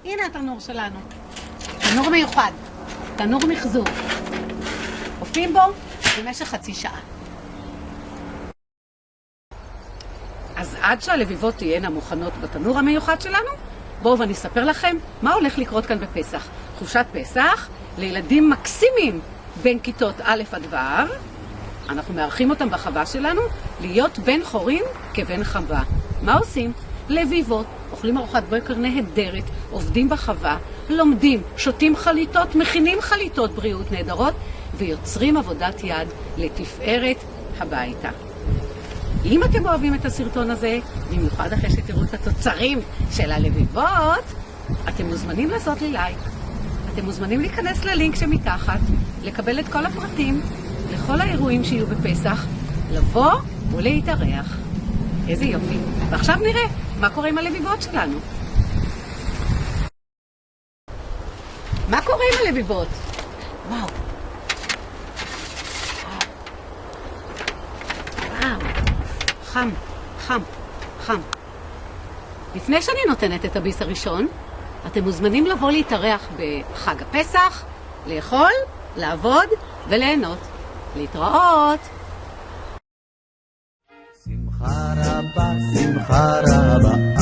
הנה התנור שלנו. תנור מיוחד, תנור מחזור. עופים בו במשך חצי שעה. אז עד שהלביבות תהיינה מוכנות בתנור המיוחד שלנו, בואו ואני אספר לכם מה הולך לקרות כאן בפסח. חופשת פסח לילדים מקסימים בין כיתות א' עד ו'. אנחנו מארחים אותם בחווה שלנו להיות בן חורין כבן חווה. מה עושים? לביבות, אוכלים ארוחת בוקר נהדרת, עובדים בחווה, לומדים, שותים חליטות, מכינים חליטות בריאות נהדרות ויוצרים עבודת יד לתפארת הביתה. אם אתם אוהבים את הסרטון הזה, במיוחד אחרי שתראו את התוצרים של הלביבות, אתם מוזמנים לעשות לי לייק. אתם מוזמנים להיכנס ללינק שמתחת, לקבל את כל הפרטים לכל האירועים שיהיו בפסח, לבוא ולהתארח. איזה יופי. ועכשיו נראה מה קורה עם הלביבות שלנו. מה קורה עם הלביבות? וואו. חם, חם, חם. לפני שאני נותנת את הביס הראשון, אתם מוזמנים לבוא להתארח בחג הפסח, לאכול, לעבוד וליהנות. להתראות. שמחה רבה, שמחה רבה.